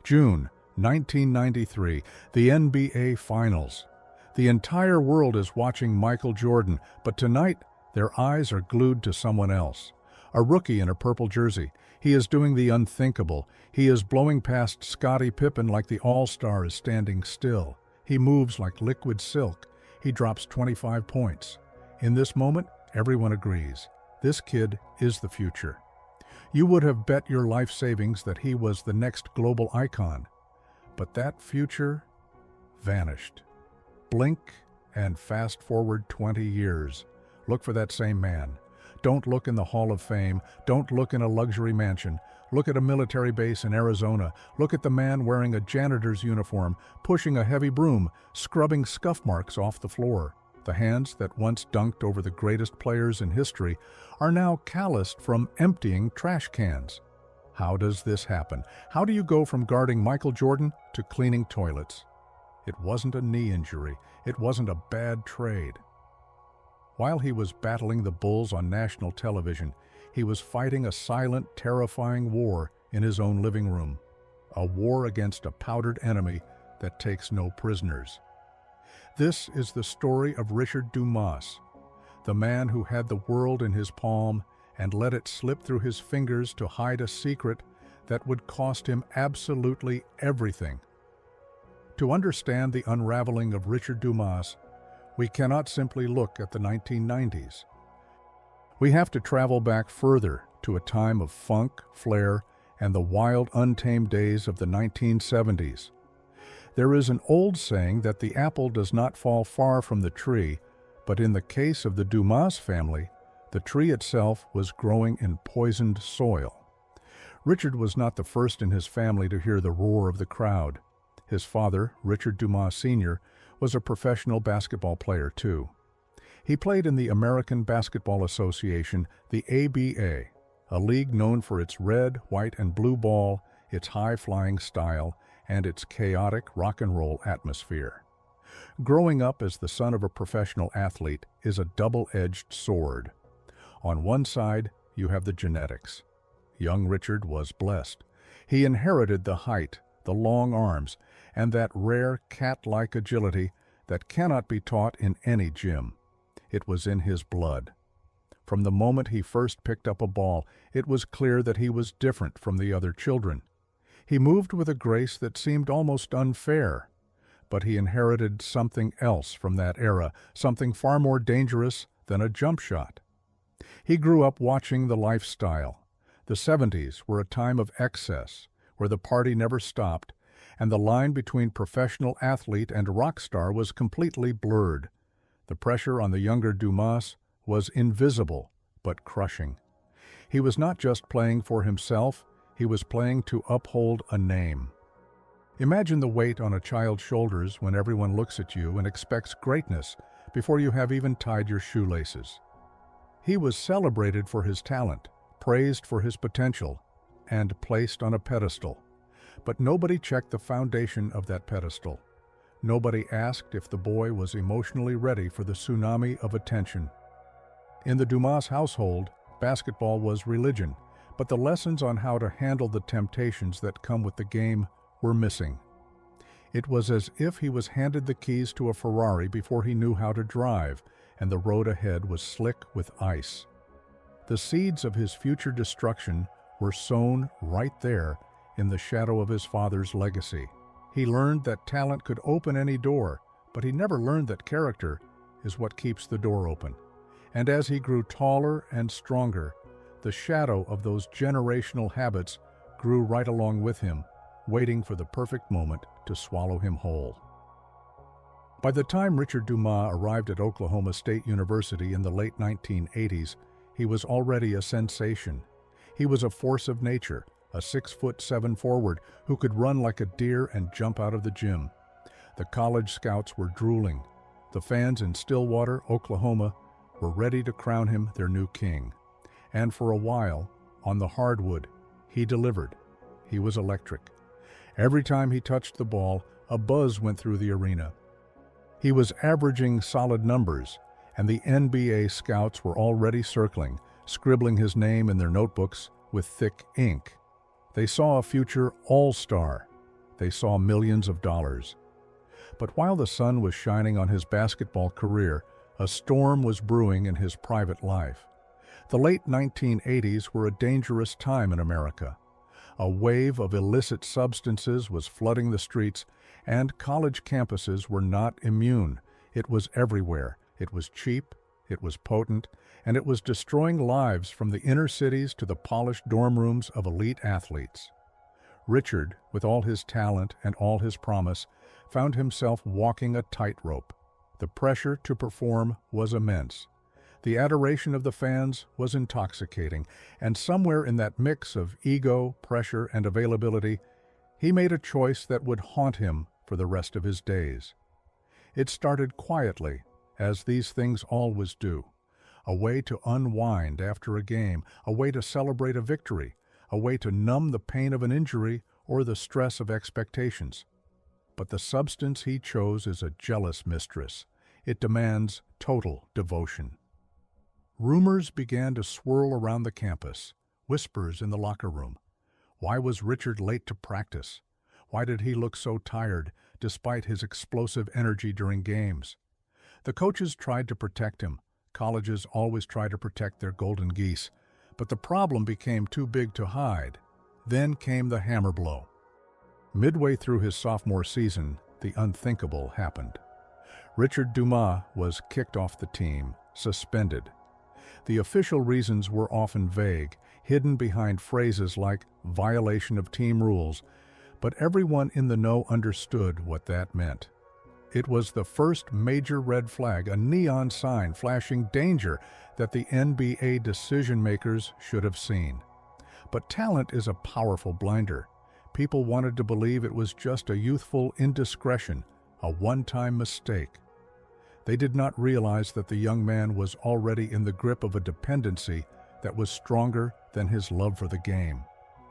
June 1993, the NBA Finals. The entire world is watching Michael Jordan, but tonight their eyes are glued to someone else. A rookie in a purple jersey. He is doing the unthinkable. He is blowing past Scottie Pippen like the All-Star is standing still. He moves like liquid silk. He drops 25 points. In this moment, everyone agrees. This kid is the future. You would have bet your life savings that he was the next global icon. But that future vanished. Blink and fast forward 20 years. Look for that same man. Don't look in the Hall of Fame. Don't look in a luxury mansion. Look at a military base in Arizona. Look at the man wearing a janitor's uniform, pushing a heavy broom, scrubbing scuff marks off the floor. The hands that once dunked over the greatest players in history are now calloused from emptying trash cans. How does this happen? How do you go from guarding Michael Jordan to cleaning toilets? It wasn't a knee injury. It wasn't a bad trade. While he was battling the Bulls on national television, he was fighting a silent, terrifying war in his own living room. A war against a powdered enemy that takes no prisoners. This is the story of Richard Dumas, the man who had the world in his palm and let it slip through his fingers to hide a secret that would cost him absolutely everything. To understand the unraveling of Richard Dumas, we cannot simply look at the 1990s. We have to travel back further to a time of funk, flair, and the wild, untamed days of the 1970s. There is an old saying that the apple does not fall far from the tree, but in the case of the Dumas family, the tree itself was growing in poisoned soil. Richard was not the first in his family to hear the roar of the crowd. His father, Richard Dumas Sr., was a professional basketball player too. He played in the American Basketball Association, the ABA, a league known for its red, white, and blue ball, its high-flying style, and its chaotic rock and roll atmosphere. Growing up as the son of a professional athlete is a double-edged sword. On one side, you have the genetics. Young Richard was blessed. He inherited the height, the long arms, and that rare cat-like agility that cannot be taught in any gym. It was in his blood. From the moment he first picked up a ball, it was clear that he was different from the other children. He moved with a grace that seemed almost unfair, but he inherited something else from that era, something far more dangerous than a jump shot. He grew up watching the lifestyle. The 70s were a time of excess, where the party never stopped, and the line between professional athlete and rock star was completely blurred. The pressure on the younger Dumas was invisible, but crushing. He was not just playing for himself, he was playing to uphold a name. Imagine the weight on a child's shoulders when everyone looks at you and expects greatness before you have even tied your shoelaces. He was celebrated for his talent, praised for his potential, and placed on a pedestal. But nobody checked the foundation of that pedestal. Nobody asked if the boy was emotionally ready for the tsunami of attention. In the Dumas household, basketball was religion, but the lessons on how to handle the temptations that come with the game were missing. It was as if he was handed the keys to a Ferrari before he knew how to drive, and the road ahead was slick with ice. The seeds of his future destruction were sown right there in the shadow of his father's legacy. He learned that talent could open any door, but he never learned that character is what keeps the door open. And as he grew taller and stronger, the shadow of those generational habits grew right along with him, waiting for the perfect moment to swallow him whole. By the time Richard Dumas arrived at Oklahoma State University in the late 1980s, he was already a sensation. He was a force of nature, a 6'7" forward who could run like a deer and jump out of the gym. The college scouts were drooling. The fans in Stillwater, Oklahoma, were ready to crown him their new king. And for a while, on the hardwood, he delivered. He was electric. Every time he touched the ball, a buzz went through the arena. He was averaging solid numbers, and the NBA scouts were already circling, scribbling his name in their notebooks with thick ink. They saw a future all-star, They saw millions of dollars. But while the sun was shining on his basketball career, a storm was brewing in his private life. The late 1980s were a dangerous time in America. A wave of illicit substances was flooding the streets, and college campuses were not immune. It was everywhere. It was cheap, it was potent, and it was destroying lives from the inner cities to the polished dorm rooms of elite athletes. Richard, with all his talent and all his promise, found himself walking a tightrope. The pressure to perform was immense. The adoration of the fans was intoxicating, and somewhere in that mix of ego, pressure, and availability, he made a choice that would haunt him for the rest of his days. It started quietly, as these things always do. A way to unwind after a game, a way to celebrate a victory, a way to numb the pain of an injury or the stress of expectations. But the substance he chose is a jealous mistress. It demands total devotion. Rumors began to swirl around the campus, whispers in the locker room. Why was Richard late to practice? Why did he look so tired, despite his explosive energy during games? The coaches tried to protect him. Colleges always try to protect their golden geese. But the problem became too big to hide. Then came the hammer blow. Midway through his sophomore season, the unthinkable happened. Richard Dumas was kicked off the team, suspended. The official reasons were often vague, hidden behind phrases like violation of team rules, but everyone in the know understood what that meant. It was the first major red flag, a neon sign flashing danger that the NBA decision-makers should have seen. But talent is a powerful blinder. People wanted to believe it was just a youthful indiscretion, a one-time mistake. They did not realize that the young man was already in the grip of a dependency that was stronger than his love for the game.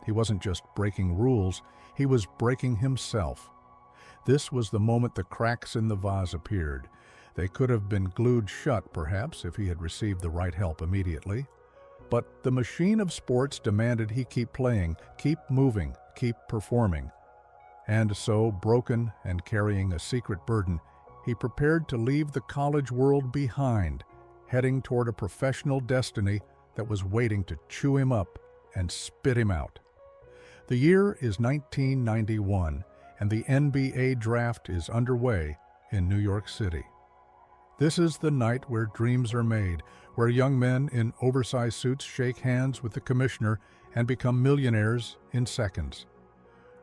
He wasn't just breaking rules, he was breaking himself. This was the moment the cracks in the vase appeared. They could have been glued shut, perhaps, if he had received the right help immediately. But the machine of sports demanded he keep playing, keep moving, keep performing. And so, broken and carrying a secret burden, he prepared to leave the college world behind, heading toward a professional destiny that was waiting to chew him up and spit him out. The year is 1991, and the NBA draft is underway in New York City. This is the night where dreams are made, where young men in oversized suits shake hands with the commissioner and become millionaires in seconds.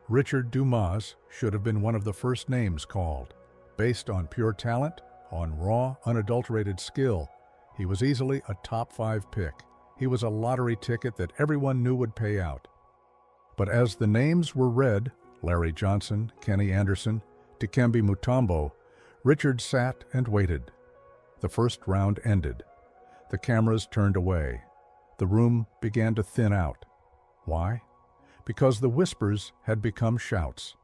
Richard Dumas should have been one of the first names called. Based on pure talent, on raw, unadulterated skill, he was easily a top 5 pick. He was a lottery ticket that everyone knew would pay out. But as the names were read, Larry Johnson, Kenny Anderson, Dikembe Mutombo, Richard sat and waited. The first round ended. The cameras turned away. The room began to thin out. Why? Because the whispers had become shouts.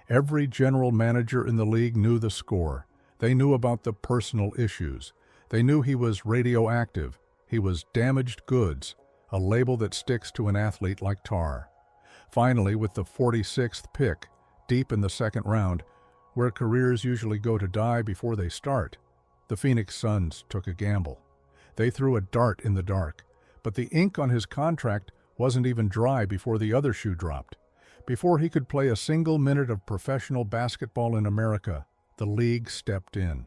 Every general manager in the league knew the score. They knew about the personal issues. They knew he was radioactive. He was damaged goods, a label that sticks to an athlete like tar. Finally, with the 46th pick, deep in the second round, where careers usually go to die before they start, the Phoenix Suns took a gamble. They threw a dart in the dark, but the ink on his contract wasn't even dry before the other shoe dropped. Before he could play a single minute of professional basketball in America, the league stepped in.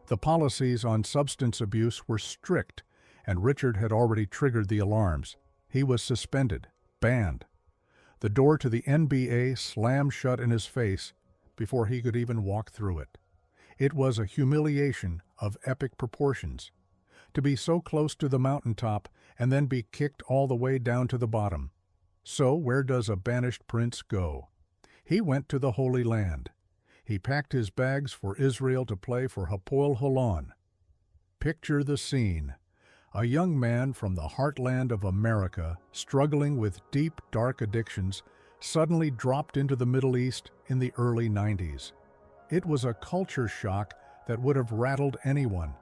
The policies on substance abuse were strict, and Richard had already triggered the alarms. He was suspended, banned. The door to the NBA slammed shut in his face before he could even walk through it. It was a humiliation of epic proportions. To be so close to the mountaintop and then be kicked all the way down to the bottom. So where does a banished prince go? He went to the Holy Land. He packed his bags for Israel to play for Hapoel Holon. Picture the scene. A young man from the heartland of America, struggling with deep, dark addictions, suddenly dropped into the Middle East in the early 90s. It was a culture shock that would have rattled anyone.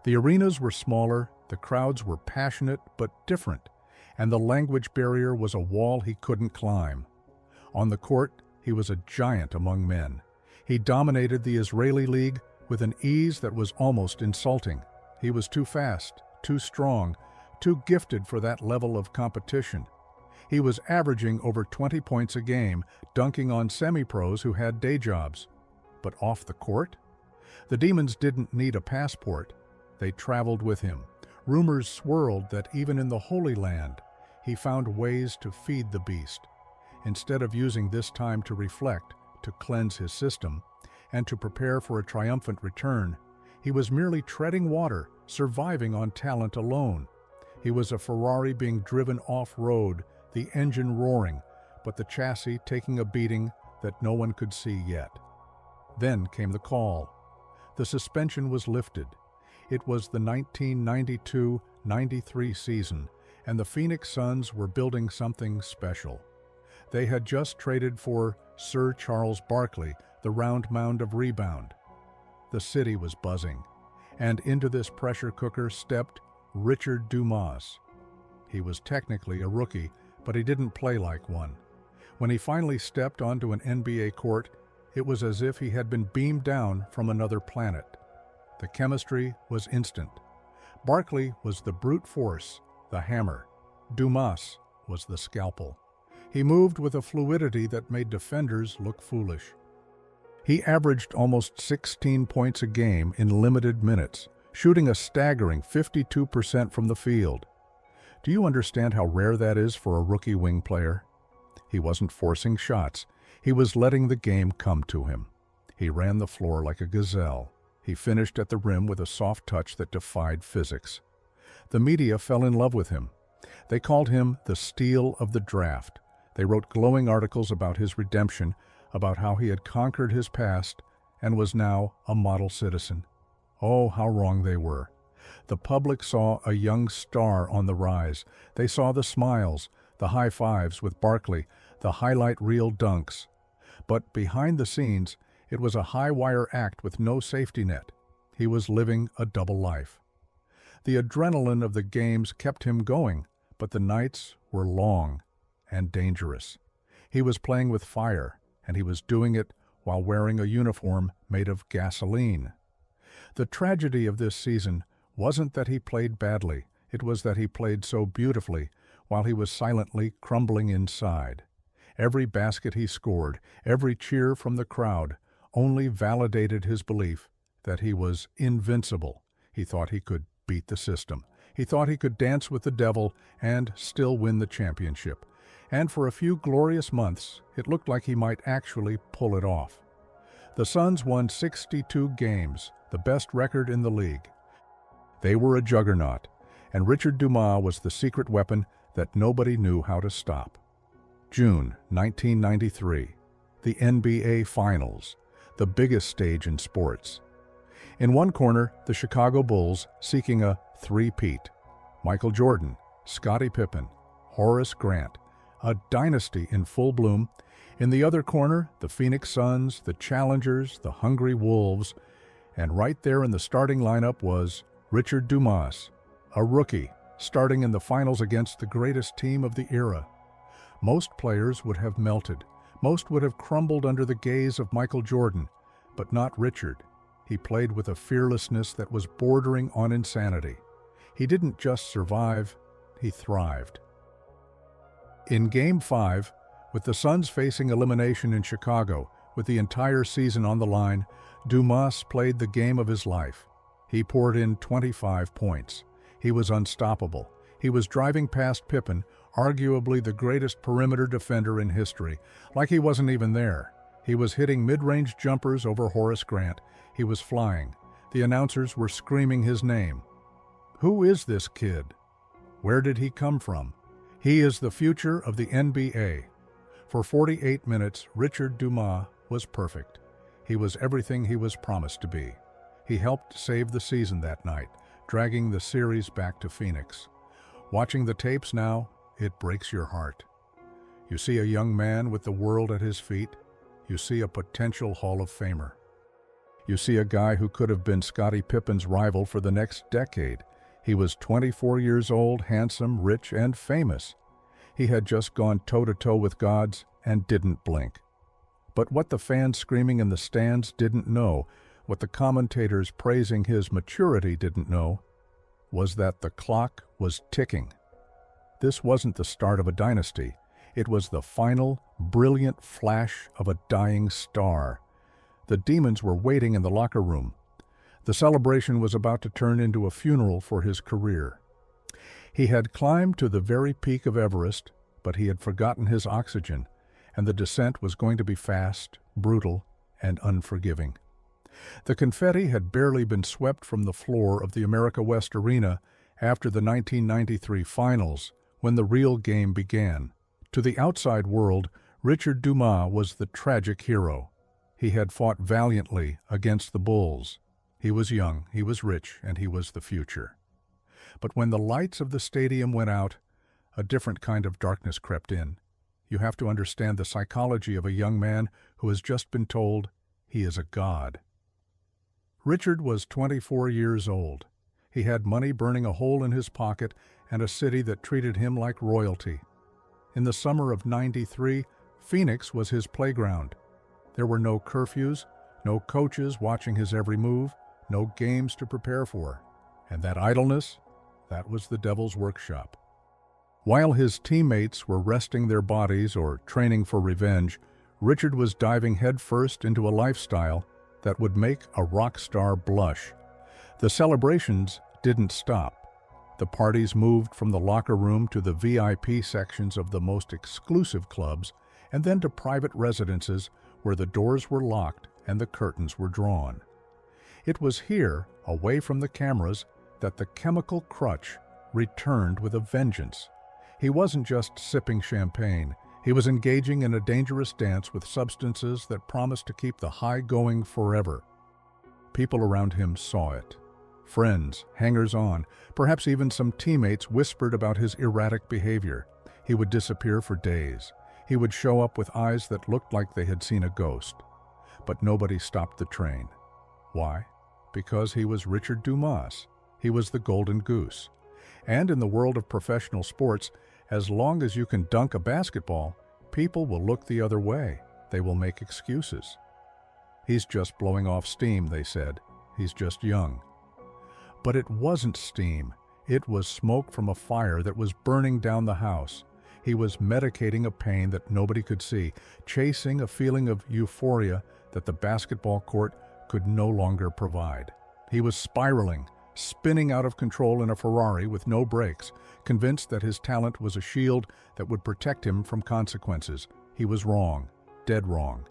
The arenas were smaller, the crowds were passionate but different, and the language barrier was a wall he couldn't climb. On the court, He was a giant among men. He dominated the Israeli league with an ease that was almost insulting. He was too fast, too strong, too gifted for that level of competition. He was averaging over 20 points a game, dunking on semi-pros who had day jobs. But off the court? The Demons didn't need a passport. They traveled with him. Rumors swirled that even in the Holy Land, he found ways to feed the beast. Instead of using this time to reflect, to cleanse his system, and to prepare for a triumphant return, he was merely treading water, surviving on talent alone. He was a Ferrari being driven off-road, the engine roaring, but the chassis taking a beating that no one could see yet. Then came the call. The suspension was lifted. It was the 1992-93 season, and the Phoenix Suns were building something special. They had just traded for Sir Charles Barkley, the round mound of rebound. The city was buzzing, and into this pressure cooker stepped Richard Dumas. He was technically a rookie, but he didn't play like one. When he finally stepped onto an NBA court, it was as if he had been beamed down from another planet. The chemistry was instant. Barkley was the brute force, the hammer. Dumas was the scalpel. He moved with a fluidity that made defenders look foolish. He averaged almost 16 points a game in limited minutes, shooting a staggering 52% from the field. Do you understand how rare that is for a rookie wing player? He wasn't forcing shots. He was letting the game come to him. He ran the floor like a gazelle. He finished at the rim with a soft touch that defied physics. The media fell in love with him. They called him the steal of the draft. They wrote glowing articles about his redemption, about how he had conquered his past and was now a model citizen. Oh, how wrong they were. The public saw a young star on the rise. They saw the smiles, the high fives with Barkley, the highlight reel dunks. But behind the scenes, it was a high-wire act with no safety net. He was living a double life. The adrenaline of the games kept him going, but the nights were long and dangerous. He was playing with fire, and he was doing it while wearing a uniform made of gasoline. The tragedy of this season wasn't that he played badly, it was that he played so beautifully while he was silently crumbling inside. Every basket he scored, every cheer from the crowd, only validated his belief that he was invincible. He thought he could beat the system. He thought he could dance with the devil and still win the championship. And for a few glorious months, it looked like he might actually pull it off. The Suns won 62 games, the best record in the league. They were a juggernaut, and Richard Dumas was the secret weapon that nobody knew how to stop. June 1993, the NBA Finals, the biggest stage in sports. In one corner, the Chicago Bulls seeking a three-peat. Michael Jordan, Scottie Pippen, Horace Grant, a dynasty in full bloom. In the other corner, the Phoenix Suns, the challengers, the hungry Wolves. And right there in the starting lineup was Richard Dumas, a rookie, starting in the finals against the greatest team of the era. Most players would have melted. Most would have crumbled under the gaze of Michael Jordan, but not Richard. He played with a fearlessness that was bordering on insanity. He didn't just survive, he thrived. In Game 5, with the Suns facing elimination in Chicago, with the entire season on the line, Dumas played the game of his life. He poured in 25 points. He was unstoppable. He was driving past Pippen, arguably the greatest perimeter defender in history, like he wasn't even there. He was hitting mid-range jumpers over Horace Grant. He was flying. The announcers were screaming his name. Who is this kid? Where did he come from? He is the future of the NBA. For 48 minutes, Richard Dumas was perfect. He was everything he was promised to be. He helped save the season that night, dragging the series back to Phoenix. Watching the tapes now, it breaks your heart. You see a young man with the world at his feet. You see a potential Hall of Famer. You see a guy who could have been Scottie Pippen's rival for the next decade. He was 24 years old, handsome, rich, and famous. He had just gone toe-to-toe with gods and didn't blink. But what the fans screaming in the stands didn't know, what the commentators praising his maturity didn't know, was that the clock was ticking. This wasn't the start of a dynasty. It was the final, brilliant flash of a dying star. The demons were waiting in the locker room. The celebration was about to turn into a funeral for his career. He had climbed to the very peak of Everest, but he had forgotten his oxygen, and the descent was going to be fast, brutal, and unforgiving. The confetti had barely been swept from the floor of the America West Arena after the 1993 finals, when the real game began. To the outside world, Richard Dumas was the tragic hero. He had fought valiantly against the Bulls. He was young, he was rich, and he was the future. But when the lights of the stadium went out, a different kind of darkness crept in. You have to understand the psychology of a young man who has just been told he is a god. Richard was 24 years old. He had money burning a hole in his pocket and a city that treated him like royalty. In the summer of '93, Phoenix was his playground. There were no curfews, no coaches watching his every move, no games to prepare for. And that idleness, that was the devil's workshop. While his teammates were resting their bodies or training for revenge, Richard was diving headfirst into a lifestyle that would make a rock star blush. The celebrations didn't stop. The parties moved from the locker room to the VIP sections of the most exclusive clubs, and then to private residences where the doors were locked and the curtains were drawn. It was here, away from the cameras, that the chemical crutch returned with a vengeance. He wasn't just sipping champagne. He was engaging in a dangerous dance with substances that promised to keep the high going forever. People around him saw it. Friends, hangers-on, perhaps even some teammates whispered about his erratic behavior. He would disappear for days. He would show up with eyes that looked like they had seen a ghost. But nobody stopped the train. Why? Because he was Richard Dumas. He was the golden goose. And in the world of professional sports, as long as you can dunk a basketball, people will look the other way. They will make excuses. He's just blowing off steam, they said. He's just young. But it wasn't steam. It was smoke from a fire that was burning down the house. He was medicating a pain that nobody could see, chasing a feeling of euphoria that the basketball court could no longer provide. He was spiraling, spinning out of control in a Ferrari with no brakes, convinced that his talent was a shield that would protect him from consequences. He was wrong, dead wrong.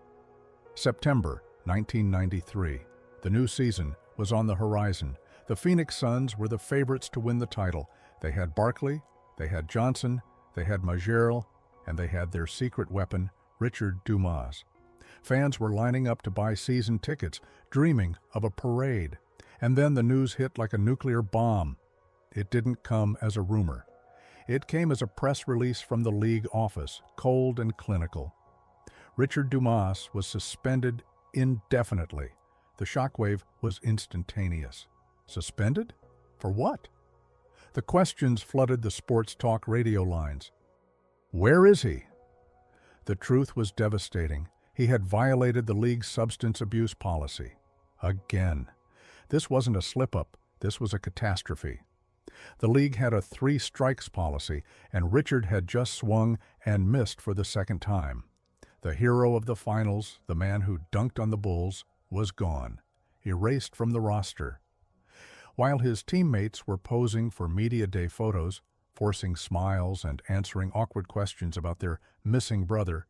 September 1993. The new season was on the horizon. The Phoenix Suns were the favorites to win the title. They had Barkley, they had Johnson, they had Majorel, and they had their secret weapon, Richard Dumas. Fans were lining up to buy season tickets, dreaming of a parade. And then the news hit like a nuclear bomb. It didn't come as a rumor. It came as a press release from the league office, cold and clinical. Richard Dumas was suspended indefinitely. The shockwave was instantaneous. Suspended? For what? The questions flooded the sports talk radio lines. Where is he? The truth was devastating. He had violated the league's substance abuse policy. Again. This wasn't a slip-up. This was a catastrophe. The league had a 3 strikes policy, and Richard had just swung and missed for the second time. The hero of the finals, the man who dunked on the Bulls, was gone, erased from the roster. While his teammates were posing for media day photos, forcing smiles and answering awkward questions about their missing brother,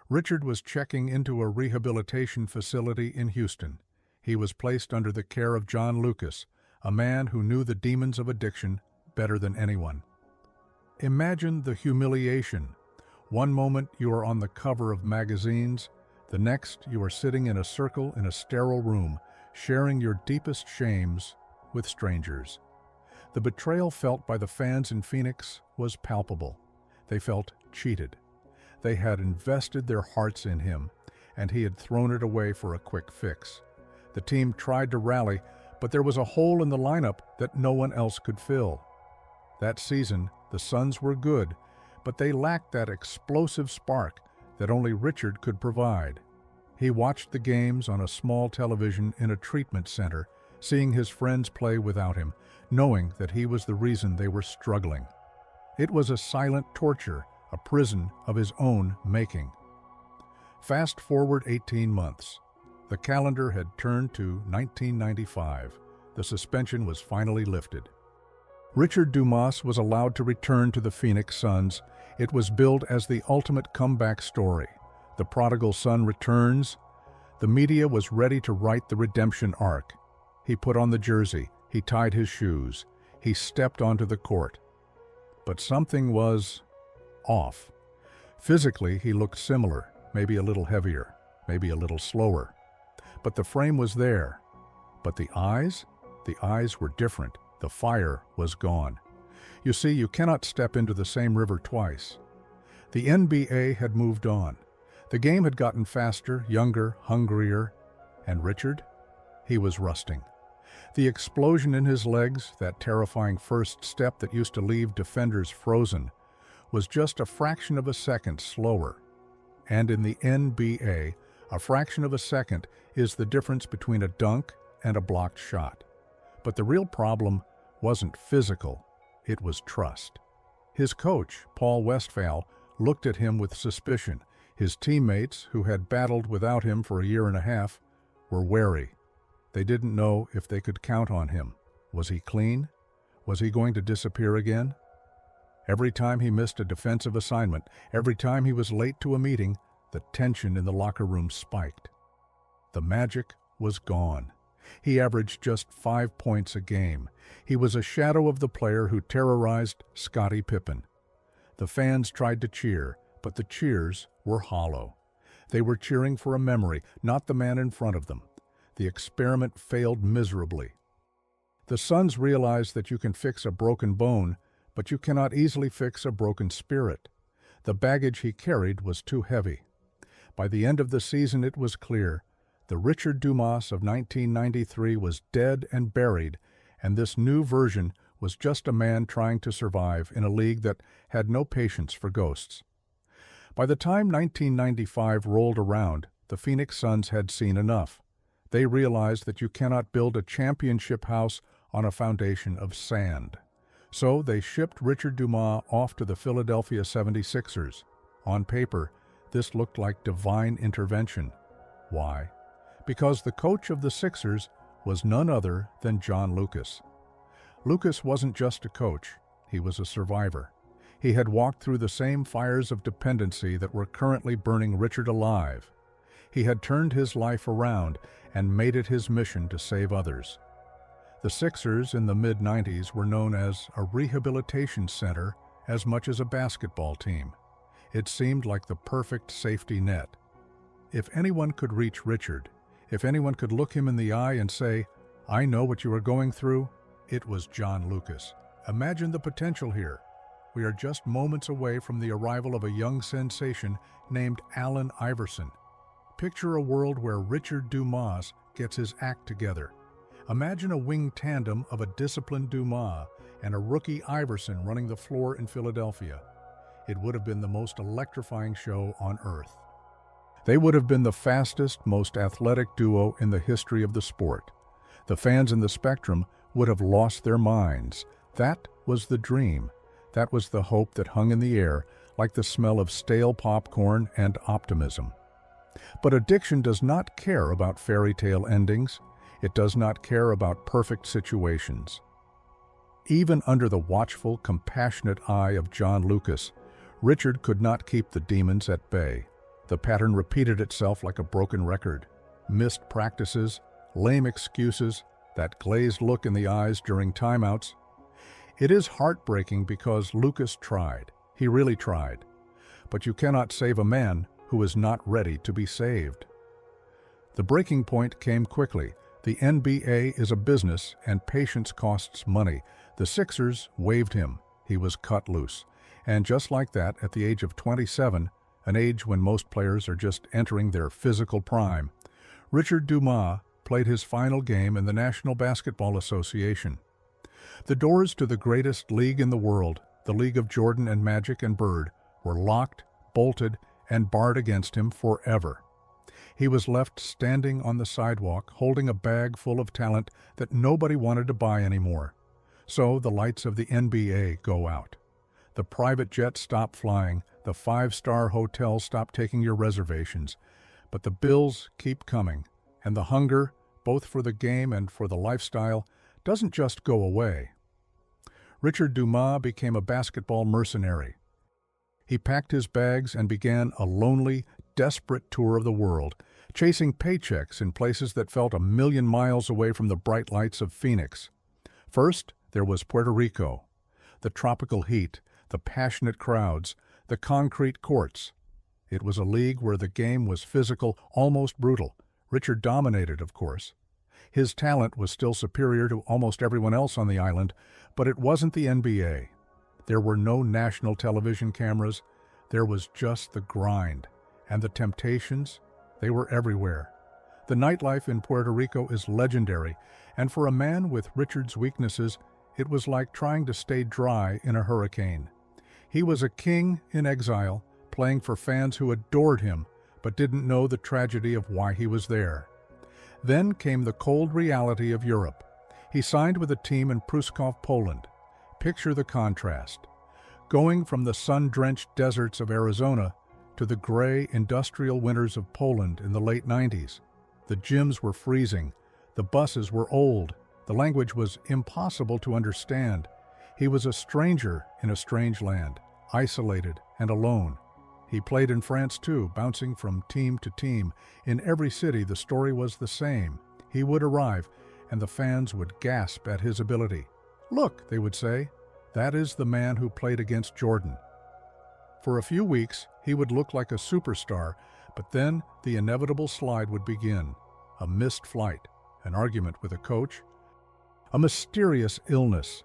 Richard was checking into a rehabilitation facility in Houston. He was placed under the care of John Lucas, a man who knew the demons of addiction better than anyone. Imagine the humiliation. One moment you are on the cover of magazines, the next you are sitting in a circle in a sterile room, sharing your deepest shames with strangers. The betrayal felt by the fans in Phoenix was palpable. They felt cheated. They had invested their hearts in him, and he had thrown it away for a quick fix. The team tried to rally, but there was a hole in the lineup that no one else could fill. That season, the Suns were good, but they lacked that explosive spark that only Richard could provide. He watched the games on a small television in a treatment center, seeing his friends play without him, knowing that he was the reason they were struggling. It was a silent torture, a prison of his own making. Fast forward 18 months. The calendar had turned to 1995. The suspension was finally lifted. Richard Dumas was allowed to return to the Phoenix Suns. It was billed as the ultimate comeback story. The prodigal son returns. The media was ready to write the redemption arc. He put on the jersey. He tied his shoes. He stepped onto the court. But something was off. Physically, he looked similar, maybe a little heavier, maybe a little slower. But the frame was there. But the eyes were different. The fire was gone. You see, you cannot step into the same river twice. The NBA had moved on. The game had gotten faster, younger, hungrier. And Richard? He was rusting. The explosion in his legs, that terrifying first step that used to leave defenders frozen, was just a fraction of a second slower. And in the NBA, a fraction of a second is the difference between a dunk and a blocked shot. But the real problem wasn't physical, it was trust. His coach, Paul Westphal, looked at him with suspicion. His teammates, who had battled without him for a year and a half, were wary. They didn't know if they could count on him. Was he clean? Was he going to disappear again? Every time he missed a defensive assignment, every time he was late to a meeting, the tension in the locker room spiked. The magic was gone. He averaged just 5 points a game. He was a shadow of the player who terrorized Scottie Pippen. The fans tried to cheer, but the cheers were hollow. They were cheering for a memory, not the man in front of them. The experiment failed miserably. The Suns realized that you can fix a broken bone, but you cannot easily fix a broken spirit. The baggage he carried was too heavy. By the end of the season, it was clear. The Richard Dumas of 1993 was dead and buried, and this new version was just a man trying to survive in a league that had no patience for ghosts. By the time 1995 rolled around, the Phoenix Suns had seen enough. They realized that you cannot build a championship house on a foundation of sand. So they shipped Richard Dumas off to the Philadelphia 76ers. On paper, this looked like divine intervention. Why? Because the coach of the Sixers was none other than John Lucas. Lucas wasn't just a coach, he was a survivor. He had walked through the same fires of dependency that were currently burning Richard alive. He had turned his life around and made it his mission to save others. The Sixers in the mid-90s were known as a rehabilitation center as much as a basketball team. It seemed like the perfect safety net. If anyone could reach Richard, if anyone could look him in the eye and say, "I know what you are going through," it was John Lucas. Imagine the potential here. We are just moments away from the arrival of a young sensation named Allen Iverson. Picture a world where Richard Dumas gets his act together. Imagine a winged tandem of a disciplined Dumas and a rookie Iverson running the floor in Philadelphia. It would have been the most electrifying show on earth. They would have been the fastest, most athletic duo in the history of the sport. The fans in the Spectrum would have lost their minds. That was the dream. That was the hope that hung in the air like the smell of stale popcorn and optimism. But addiction does not care about fairy tale endings. It does not care about perfect situations. Even under the watchful, compassionate eye of John Lucas, Richard could not keep the demons at bay. The pattern repeated itself like a broken record. Missed practices, lame excuses, that glazed look in the eyes during timeouts. It is heartbreaking because Lucas tried. He really tried. But you cannot save a man who is not ready to be saved. The breaking point came quickly. The NBA is a business and patience costs money. The Sixers waived him. He was cut loose. And just like that, at the age of 27, an age when most players are just entering their physical prime, Richard Dumas played his final game in the National Basketball Association. The doors to the greatest league in the world, the League of Jordan and Magic and Bird, were locked, bolted, and barred against him forever. He was left standing on the sidewalk, holding a bag full of talent that nobody wanted to buy anymore. So the lights of the NBA go out. The private jets stop flying, the five-star hotels stop taking your reservations. But the bills keep coming, and the hunger, both for the game and for the lifestyle, doesn't just go away. Richard Dumas became a basketball mercenary. He packed his bags and began a lonely, desperate tour of the world, chasing paychecks in places that felt a million miles away from the bright lights of Phoenix. First, there was Puerto Rico. The tropical heat, the passionate crowds, the concrete courts. It was a league where the game was physical, almost brutal. Richard dominated, of course. His talent was still superior to almost everyone else on the island, but it wasn't the NBA. There were no national television cameras. There was just the grind. And the temptations, they were everywhere. The nightlife in Puerto Rico is legendary, and for a man with Richard's weaknesses, it was like trying to stay dry in a hurricane. He was a king in exile, playing for fans who adored him, but didn't know the tragedy of why he was there. Then came the cold reality of Europe. He signed with a team in Pruszków, Poland. Picture the contrast. Going from the sun-drenched deserts of Arizona to the gray industrial winters of Poland in the late 90s. The gyms were freezing. The buses were old. The language was impossible to understand. He was a stranger in a strange land, isolated and alone. He played in France too, bouncing from team to team. In every city, the story was the same. He would arrive, and the fans would gasp at his ability. "Look," they would say, "that is the man who played against Jordan." For a few weeks, he would look like a superstar, but then the inevitable slide would begin. A missed flight, an argument with a coach, a mysterious illness.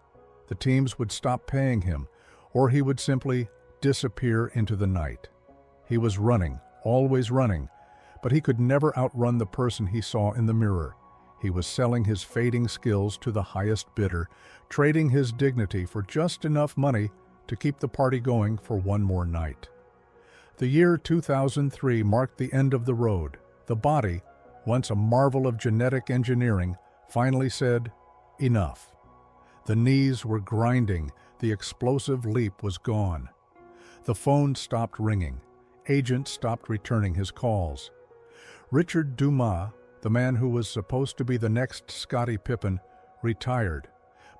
The teams would stop paying him, or he would simply disappear into the night. He was running, always running, but he could never outrun the person he saw in the mirror. He was selling his fading skills to the highest bidder, trading his dignity for just enough money to keep the party going for one more night. The year 2003 marked the end of the road. The body, once a marvel of genetic engineering, finally said, "Enough." The knees were grinding, the explosive leap was gone. The phone stopped ringing. Agents stopped returning his calls. Richard Dumas, the man who was supposed to be the next Scottie Pippen, retired.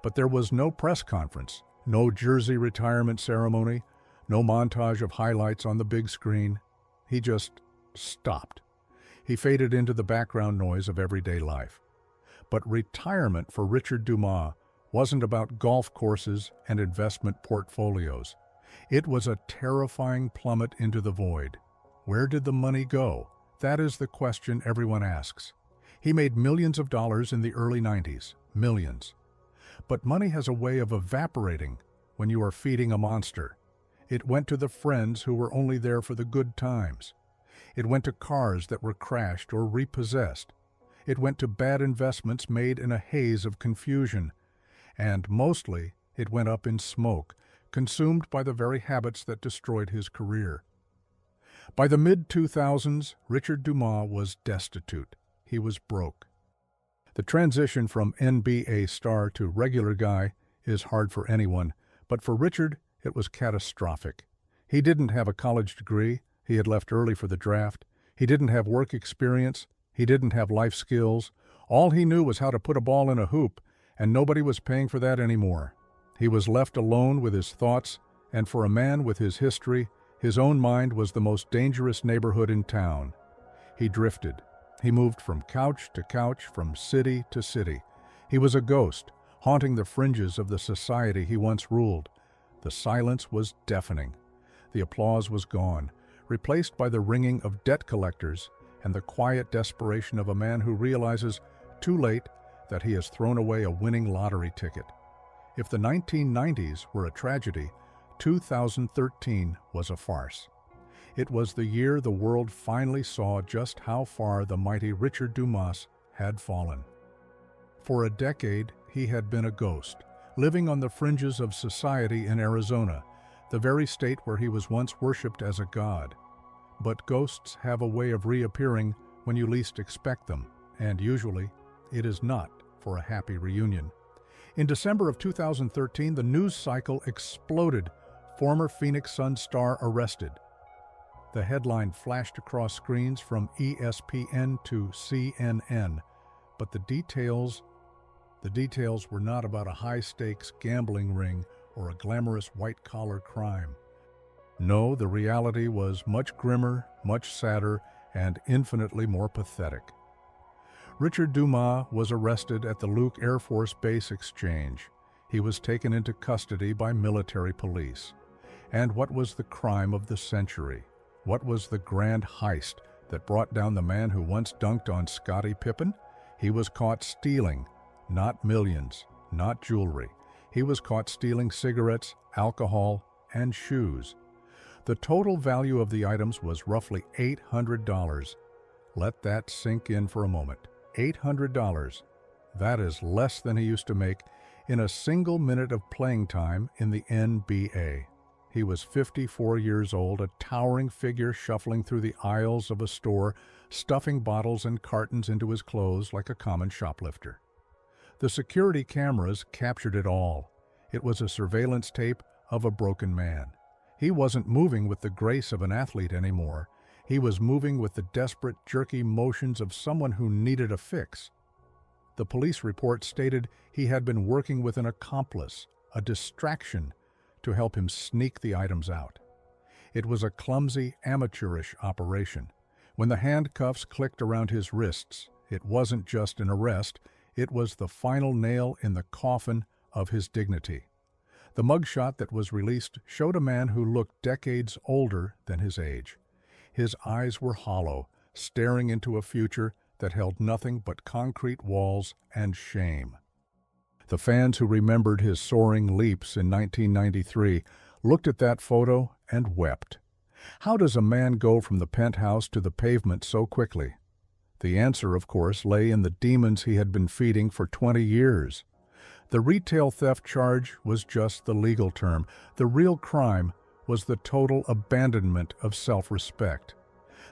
But there was no press conference, no jersey retirement ceremony, no montage of highlights on the big screen. He just stopped. He faded into the background noise of everyday life. But retirement for Richard Dumas wasn't about golf courses and investment portfolios. It was a terrifying plummet into the void. Where did the money go? That is the question everyone asks. He made millions of dollars in the early 90s, millions. But money has a way of evaporating when you are feeding a monster. It went to the friends who were only there for the good times. It went to cars that were crashed or repossessed. It went to bad investments made in a haze of confusion. And mostly, it went up in smoke, consumed by the very habits that destroyed his career. By the mid-2000s, Richard Dumas was destitute. He was broke. The transition from NBA star to regular guy is hard for anyone, but for Richard, it was catastrophic. He didn't have a college degree. He had left early for the draft. He didn't have work experience. He didn't have life skills. All he knew was how to put a ball in a hoop, and nobody was paying for that anymore. He was left alone with his thoughts, and for a man with his history, his own mind was the most dangerous neighborhood in town. He drifted. He moved from couch to couch, from city to city. He was a ghost, haunting the fringes of the society he once ruled. The silence was deafening. The applause was gone, replaced by the ringing of debt collectors and the quiet desperation of a man who realizes, too late, that he has thrown away a winning lottery ticket. If the 1990s were a tragedy, 2013 was a farce. It was the year the world finally saw just how far the mighty Richard Dumas had fallen. For a decade, he had been a ghost, living on the fringes of society in Arizona, the very state where he was once worshipped as a god. But ghosts have a way of reappearing when you least expect them, and usually it is not for a happy reunion. In December of 2013, the news cycle exploded. Former Phoenix Suns star arrested. The headline flashed across screens from ESPN to CNN, but the details were not about a high-stakes gambling ring or a glamorous white-collar crime. No, the reality was much grimmer, much sadder, and infinitely more pathetic. Richard Dumas was arrested at the Luke Air Force Base Exchange. He was taken into custody by military police. And what was the crime of the century? What was the grand heist that brought down the man who once dunked on Scottie Pippen? He was caught stealing, not millions, not jewelry. He was caught stealing cigarettes, alcohol, and shoes. The total value of the items was roughly $800. Let that sink in for a moment. $800. That is less than he used to make in a single minute of playing time in the NBA. He was 54 years old, a towering figure shuffling through the aisles of a store, stuffing bottles and cartons into his clothes like a common shoplifter. The security cameras captured it all. It was a surveillance tape of a broken man. He wasn't moving with the grace of an athlete anymore. He was moving with the desperate, jerky motions of someone who needed a fix. The police report stated he had been working with an accomplice, a distraction, to help him sneak the items out. It was a clumsy, amateurish operation. When the handcuffs clicked around his wrists, it wasn't just an arrest, it was the final nail in the coffin of his dignity. The mugshot that was released showed a man who looked decades older than his age. His eyes were hollow, staring into a future that held nothing but concrete walls and shame. The fans who remembered his soaring leaps in 1993 looked at that photo and wept. How does a man go from the penthouse to the pavement so quickly? The answer, of course, lay in the demons he had been feeding for 20 years. The retail theft charge was just the legal term. The real crime was the total abandonment of self-respect.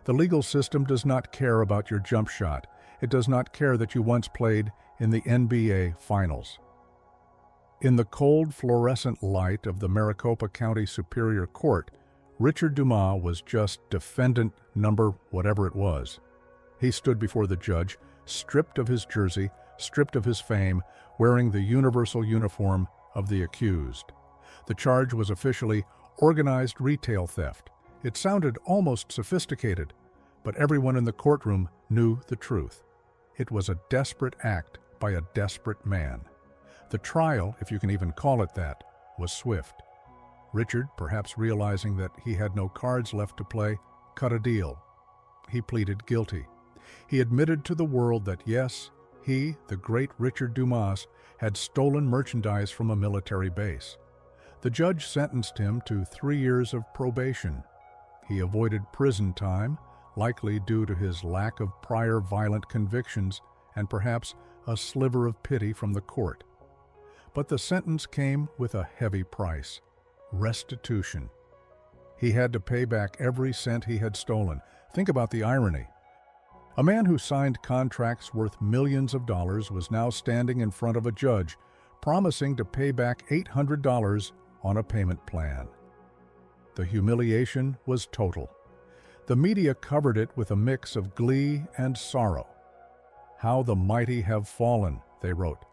The legal system does not care about your jump shot. It does not care that you once played in the NBA Finals. In the cold, fluorescent light of the Maricopa County Superior Court, Richard Dumas was just defendant number whatever it was. He stood before the judge, stripped of his jersey, stripped of his fame, wearing the universal uniform of the accused. The charge was officially organized retail theft. It sounded almost sophisticated, but everyone in the courtroom knew the truth. It was a desperate act by a desperate man. The trial, if you can even call it that, was swift. Richard, perhaps realizing that he had no cards left to play, cut a deal. He pleaded guilty. He admitted to the world that yes, he, the great Richard Dumas, had stolen merchandise from a military base. The judge sentenced him to 3 years of probation. He avoided prison time, likely due to his lack of prior violent convictions and perhaps a sliver of pity from the court. But the sentence came with a heavy price: restitution. He had to pay back every cent he had stolen. Think about the irony. A man who signed contracts worth millions of dollars was now standing in front of a judge, promising to pay back $800 on a payment plan. The humiliation was total. The media covered it with a mix of glee and sorrow. "How the mighty have fallen," they wrote.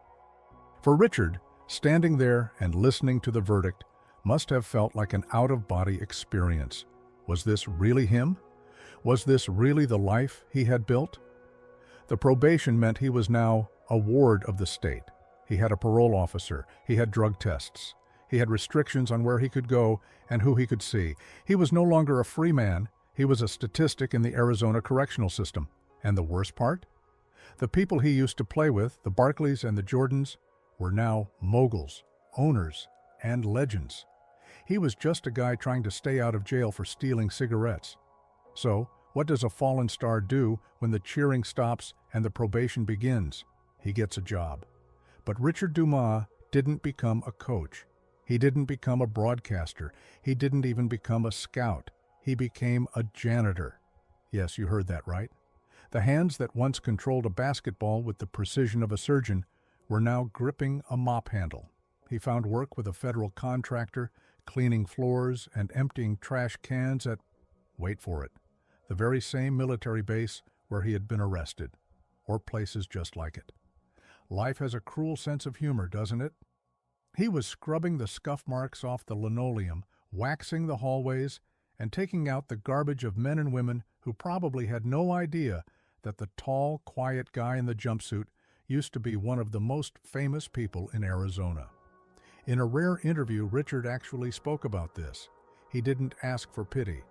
For Richard, standing there and listening to the verdict must have felt like an out-of-body experience. Was this really him? Was this really the life he had built? The probation meant he was now a ward of the state. He had a parole officer. He had drug tests. He had restrictions on where he could go and who he could see. He was no longer a free man. He was a statistic in the Arizona correctional system. And the worst part? The people he used to play with, the Barkleys and the Jordans, were now moguls, owners, and legends. He was just a guy trying to stay out of jail for stealing cigarettes. So, what does a fallen star do when the cheering stops and the probation begins? He gets a job. But Richard Dumas didn't become a coach. He didn't become a broadcaster. He didn't even become a scout. He became a janitor. Yes, you heard that right. The hands that once controlled a basketball with the precision of a surgeon were now gripping a mop handle. He found work with a federal contractor, cleaning floors and emptying trash cans at, wait for it, the very same military base where he had been arrested, or places just like it. Life has a cruel sense of humor, doesn't it? He was scrubbing the scuff marks off the linoleum, waxing the hallways, and taking out the garbage of men and women who probably had no idea that the tall, quiet guy in the jumpsuit used to be one of the most famous people in Arizona. In a rare interview, Richard actually spoke about this. He didn't ask for pity.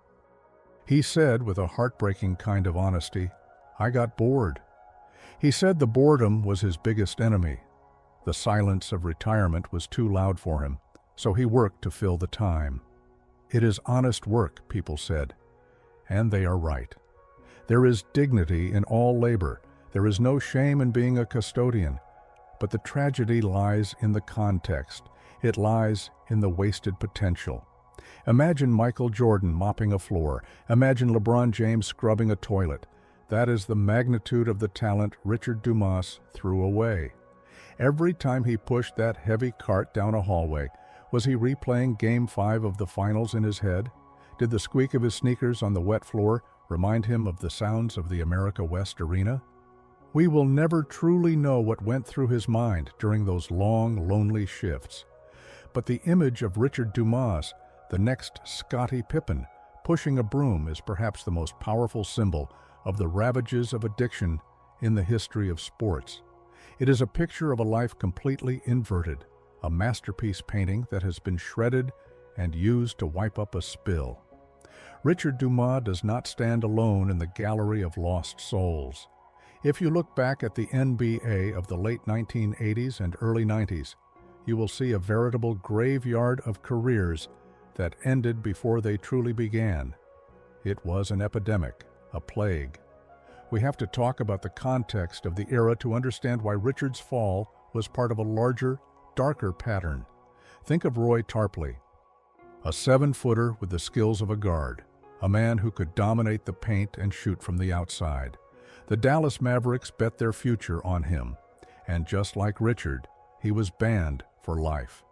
He said, with a heartbreaking kind of honesty, "I got bored." He said the boredom was his biggest enemy. The silence of retirement was too loud for him, so he worked to fill the time. It is honest work, people said, and they are right. There is dignity in all labor. There is no shame in being a custodian. But the tragedy lies in the context. It lies in the wasted potential. Imagine Michael Jordan mopping a floor. Imagine LeBron James scrubbing a toilet. That is the magnitude of the talent Richard Dumas threw away. Every time he pushed that heavy cart down a hallway, was he replaying Game 5 of the finals in his head? Did the squeak of his sneakers on the wet floor remind him of the sounds of the America West Arena? We will never truly know what went through his mind during those long, lonely shifts. But the image of Richard Dumas, the next Scottie Pippen, pushing a broom is perhaps the most powerful symbol of the ravages of addiction in the history of sports. It is a picture of a life completely inverted, a masterpiece painting that has been shredded and used to wipe up a spill. Richard Dumas does not stand alone in the gallery of lost souls. If you look back at the NBA of the late 1980s and early 90s, you will see a veritable graveyard of careers that ended before they truly began. It was an epidemic, a plague. We have to talk about the context of the era to understand why Richard's fall was part of a larger, darker pattern. Think of Roy Tarpley, a 7-footer with the skills of a guard, a man who could dominate the paint and shoot from the outside. The Dallas Mavericks bet their future on him, and just like Richard, he was banned for life.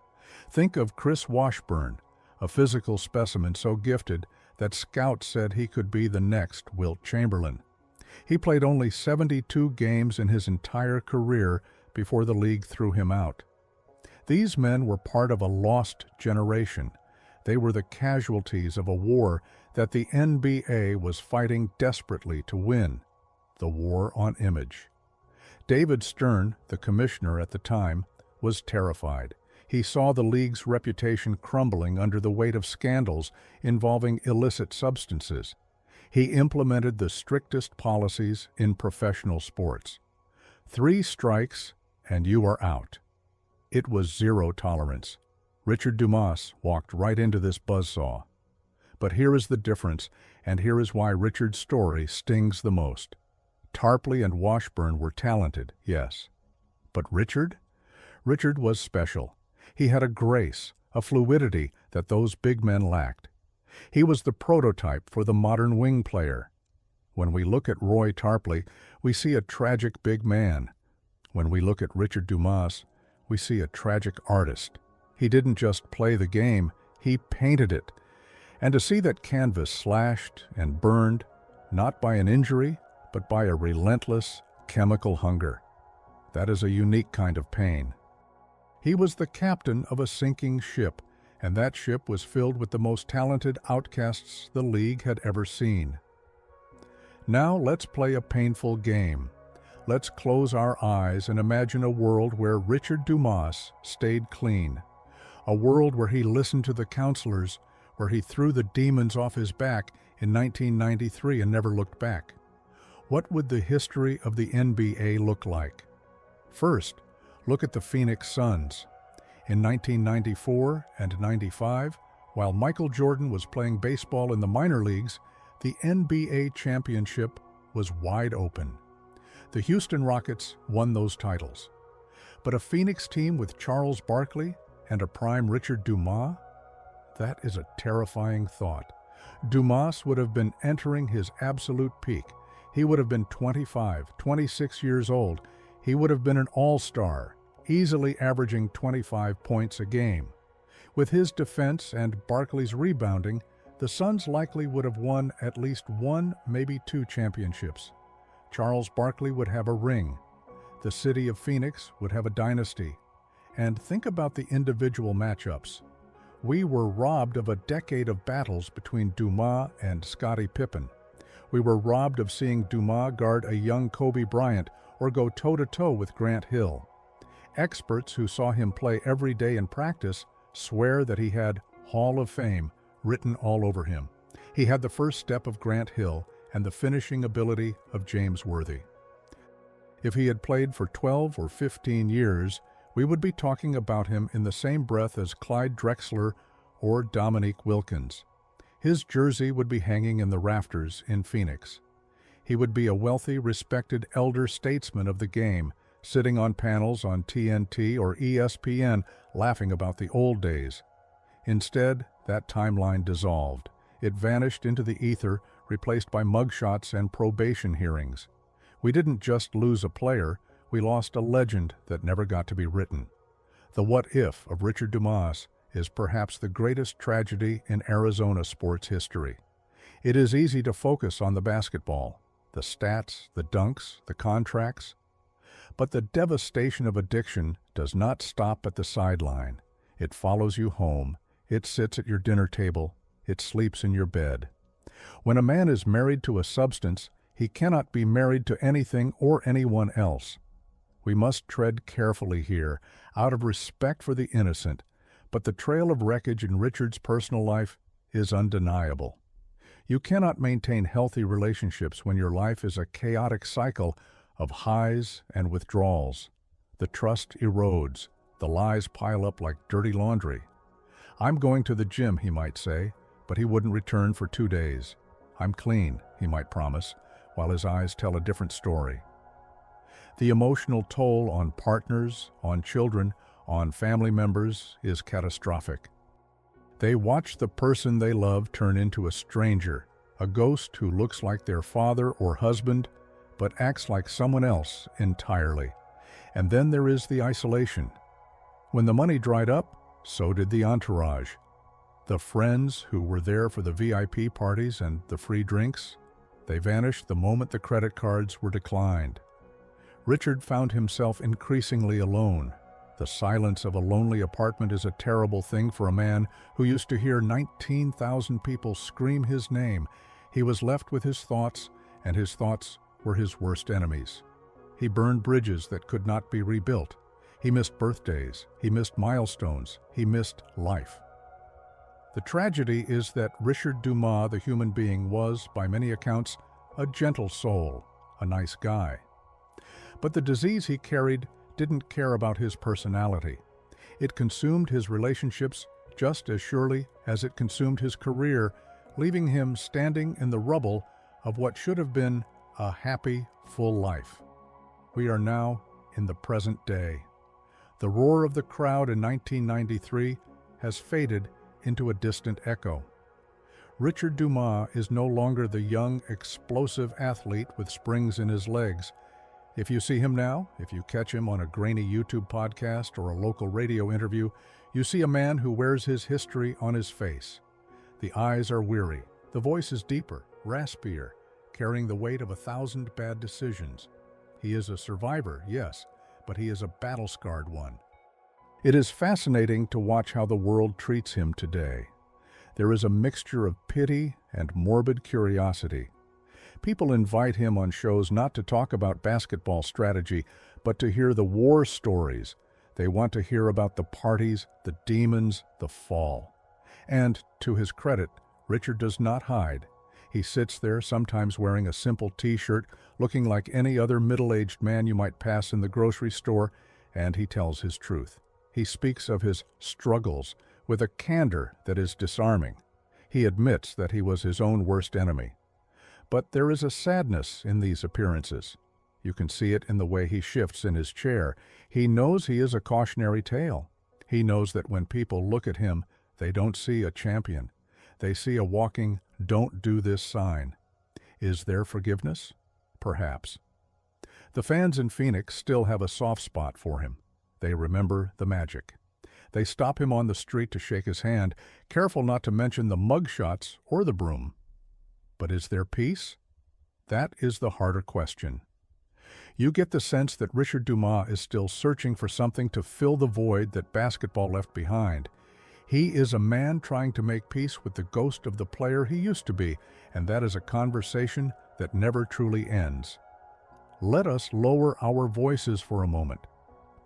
Think of Chris Washburn, a physical specimen so gifted that scouts said he could be the next Wilt Chamberlain. He played only 72 games in his entire career before the league threw him out. These men were part of a lost generation. They were the casualties of a war that the NBA was fighting desperately to win, the war on image. David Stern, the commissioner at the time, was terrified. He saw the league's reputation crumbling under the weight of scandals involving illicit substances. He implemented the strictest policies in professional sports. 3 strikes and you are out. It was zero tolerance. Richard Dumas walked right into this buzzsaw. But here is the difference, and here is why Richard's story stings the most. Tarpley and Washburn were talented, yes. But Richard? Richard was special. He had a grace, a fluidity that those big men lacked. He was the prototype for the modern wing player. When we look at Roy Tarpley, we see a tragic big man. When we look at Richard Dumas, we see a tragic artist. He didn't just play the game, he painted it. And to see that canvas slashed and burned, not by an injury, but by a relentless chemical hunger, that is a unique kind of pain. He was the captain of a sinking ship, and that ship was filled with the most talented outcasts the league had ever seen. Now let's play a painful game. Let's close our eyes and imagine a world where Richard Dumas stayed clean. A world where he listened to the counselors, where he threw the demons off his back in 1993 and never looked back. What would the history of the NBA look like? First, look at the Phoenix Suns. In 1994 and 95, while Michael Jordan was playing baseball in the minor leagues, the NBA championship was wide open. The Houston Rockets won those titles. But a Phoenix team with Charles Barkley and a prime Richard Dumas? That is a terrifying thought. Dumas would have been entering his absolute peak. He would have been 25, 26 years old. He would have been an all-star, easily averaging 25 points a game. With his defense and Barkley's rebounding, the Suns likely would have won at least one, maybe two championships. Charles Barkley would have a ring. The city of Phoenix would have a dynasty. And think about the individual matchups. We were robbed of a decade of battles between Dumas and Scottie Pippen. We were robbed of seeing Dumas guard a young Kobe Bryant or go toe-to-toe with Grant Hill. Experts who saw him play every day in practice swear that he had Hall of Fame written all over him. He had the first step of Grant Hill and the finishing ability of James Worthy. If he had played for 12 or 15 years, we would be talking about him in the same breath as Clyde Drexler or Dominique Wilkins. His jersey would be hanging in the rafters in Phoenix. He would be a wealthy, respected elder statesman of the game, sitting on panels on TNT or ESPN laughing about the old days. Instead, that timeline dissolved. It vanished into the ether, replaced by mugshots and probation hearings. We didn't just lose a player, we lost a legend that never got to be written. The what if of Richard Dumas is perhaps the greatest tragedy in Arizona sports history. It is easy to focus on the basketball, the stats, the dunks, the contracts. But the devastation of addiction does not stop at the sideline. It follows you home. It sits at your dinner table. It sleeps in your bed. When a man is married to a substance, he cannot be married to anything or anyone else. We must tread carefully here, out of respect for the innocent, but the trail of wreckage in Richard's personal life is undeniable. You cannot maintain healthy relationships when your life is a chaotic cycle of highs and withdrawals. The trust erodes. The lies pile up like dirty laundry. I'm going to the gym, he might say, but he wouldn't return for 2 days. I'm clean, he might promise, while his eyes tell a different story. The emotional toll on partners, on children, on family members is catastrophic. They watch the person they love turn into a stranger, a ghost who looks like their father or husband, but acts like someone else entirely. And then there is the isolation. When the money dried up, so did the entourage. The friends who were there for the VIP parties and the free drinks, they vanished the moment the credit cards were declined. Richard found himself increasingly alone. The silence of a lonely apartment is a terrible thing for a man who used to hear 19,000 people scream his name. He was left with his thoughts, and his thoughts were his worst enemies. He burned bridges that could not be rebuilt. He missed birthdays. He missed milestones. He missed life. The tragedy is that Richard Dumas, the human being, was, by many accounts, a gentle soul, a nice guy. But the disease he carried didn't care about his personality. It consumed his relationships just as surely as it consumed his career, leaving him standing in the rubble of what should have been a happy, full life. We are now in the present day. The roar of the crowd in 1993 has faded into a distant echo. Richard Dumas is no longer the young, explosive athlete with springs in his legs. If you see him now, if you catch him on a grainy YouTube podcast or a local radio interview, you see a man who wears his history on his face. The eyes are weary, the voice is deeper, raspier, carrying the weight of 1,000 bad decisions. He is a survivor, yes, but he is a battle-scarred one. It is fascinating to watch how the world treats him today. There is a mixture of pity and morbid curiosity. People invite him on shows not to talk about basketball strategy, but to hear the war stories. They want to hear about the parties, the demons, the fall. And, to his credit, Richard does not hide. He sits there, sometimes wearing a simple t-shirt, looking like any other middle-aged man you might pass in the grocery store, and he tells his truth. He speaks of his struggles with a candor that is disarming. He admits that he was his own worst enemy. But there is a sadness in these appearances. You can see it in the way he shifts in his chair. He knows he is a cautionary tale. He knows that when people look at him, they don't see a champion. They see a walking "don't do this" sign. Is there forgiveness? Perhaps. The fans in Phoenix still have a soft spot for him. They remember the magic. They stop him on the street to shake his hand, careful not to mention the mugshots or the broom. But is there peace? That is the harder question. You get the sense that Richard Dumas is still searching for something to fill the void that basketball left behind. He is a man trying to make peace with the ghost of the player he used to be, and that is a conversation that never truly ends. Let us lower our voices for a moment,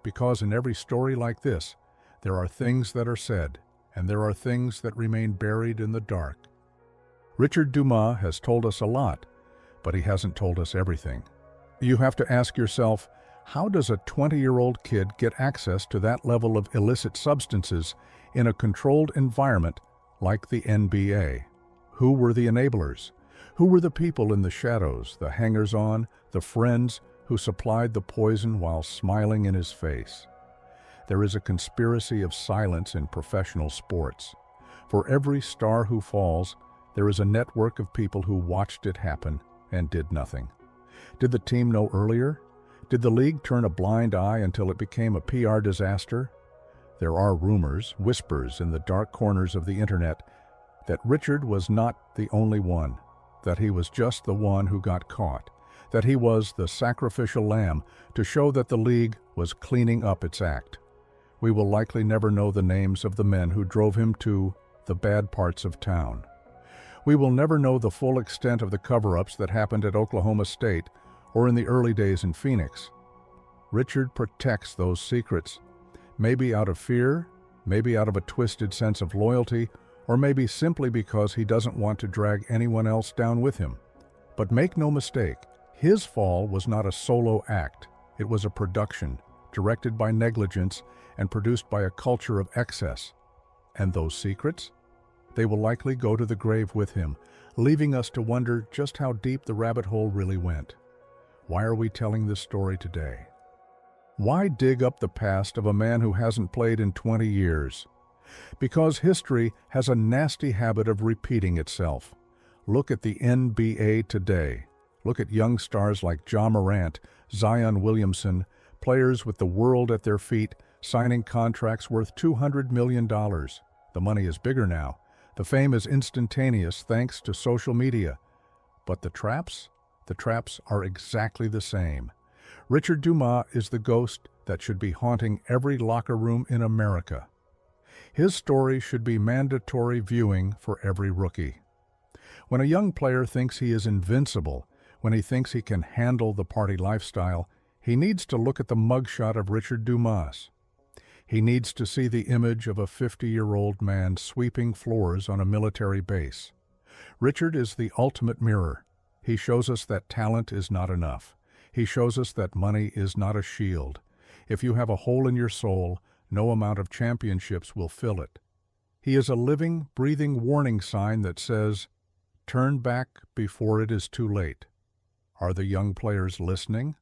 because in every story like this, there are things that are said, and there are things that remain buried in the dark. Richard Dumas has told us a lot, but he hasn't told us everything. You have to ask yourself, how does a 20-year-old kid get access to that level of illicit substances in a controlled environment like the NBA? Who were the enablers? Who were the people in the shadows, the hangers-on, the friends who supplied the poison while smiling in his face? There is a conspiracy of silence in professional sports. For every star who falls, there is a network of people who watched it happen and did nothing. Did the team know earlier? Did the league turn a blind eye until it became a PR disaster? There are rumors, whispers in the dark corners of the internet that Richard was not the only one, that he was just the one who got caught, that he was the sacrificial lamb to show that the league was cleaning up its act. We will likely never know the names of the men who drove him to the bad parts of town. We will never know the full extent of the cover-ups that happened at Oklahoma State or in the early days in Phoenix. Richard protects those secrets, maybe out of fear, maybe out of a twisted sense of loyalty, or maybe simply because he doesn't want to drag anyone else down with him. But make no mistake, his fall was not a solo act. It was a production, directed by negligence and produced by a culture of excess. And those secrets? They will likely go to the grave with him, leaving us to wonder just how deep the rabbit hole really went. Why are we telling this story today? Why dig up the past of a man who hasn't played in 20 years? Because history has a nasty habit of repeating itself. Look at the NBA today. Look at young stars like Ja Morant, Zion Williamson, players with the world at their feet, signing contracts worth $200 million. The money is bigger now. The fame is instantaneous thanks to social media. But the traps? The traps are exactly the same. Richard Dumas is the ghost that should be haunting every locker room in America. His story should be mandatory viewing for every rookie. When a young player thinks he is invincible, when he thinks he can handle the party lifestyle, he needs to look at the mugshot of Richard Dumas. He needs to see the image of a 50-year-old man sweeping floors on a military base. Richard is the ultimate mirror. He shows us that talent is not enough. He shows us that money is not a shield. If you have a hole in your soul, no amount of championships will fill it. He is a living, breathing warning sign that says, "Turn back before it is too late." Are the young players listening?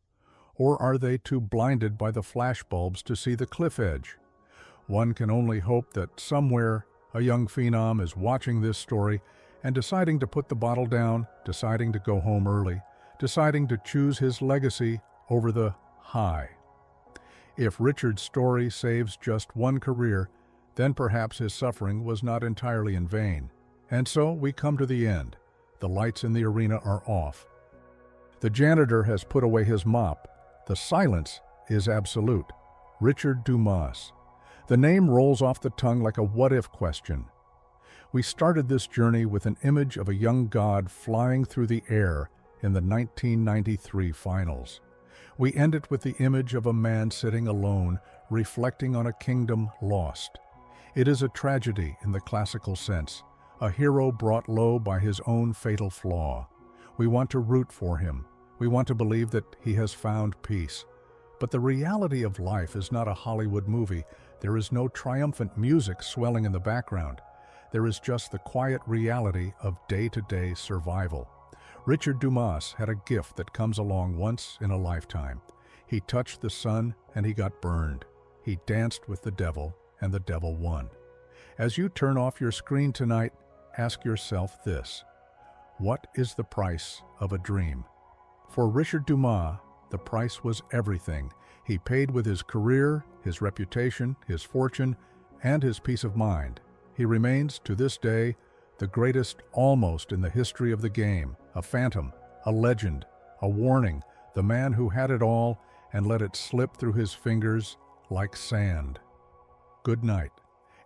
Or are they too blinded by the flashbulbs to see the cliff edge? One can only hope that somewhere a young phenom is watching this story and deciding to put the bottle down, deciding to go home early, deciding to choose his legacy over the high. If Richard's story saves just one career, then perhaps his suffering was not entirely in vain. And so we come to the end. The lights in the arena are off. The janitor has put away his mop. The silence is absolute. Richard Dumas. The name rolls off the tongue like a what-if question. We started this journey with an image of a young god flying through the air in the 1993 finals. We end it with the image of a man sitting alone, reflecting on a kingdom lost. It is a tragedy in the classical sense, a hero brought low by his own fatal flaw. We want to root for him. We want to believe that he has found peace. But the reality of life is not a Hollywood movie. There is no triumphant music swelling in the background. There is just the quiet reality of day-to-day survival. Richard Dumas had a gift that comes along once in a lifetime. He touched the sun and he got burned. He danced with the devil and the devil won. As you turn off your screen tonight, ask yourself this: what is the price of a dream? For Richard Dumas, the price was everything. He paid with his career, his reputation, his fortune, and his peace of mind. He remains, to this day, the greatest almost in the history of the game, a phantom, a legend, a warning, the man who had it all and let it slip through his fingers like sand. Good night,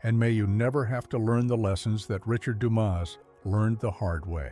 and may you never have to learn the lessons that Richard Dumas learned the hard way.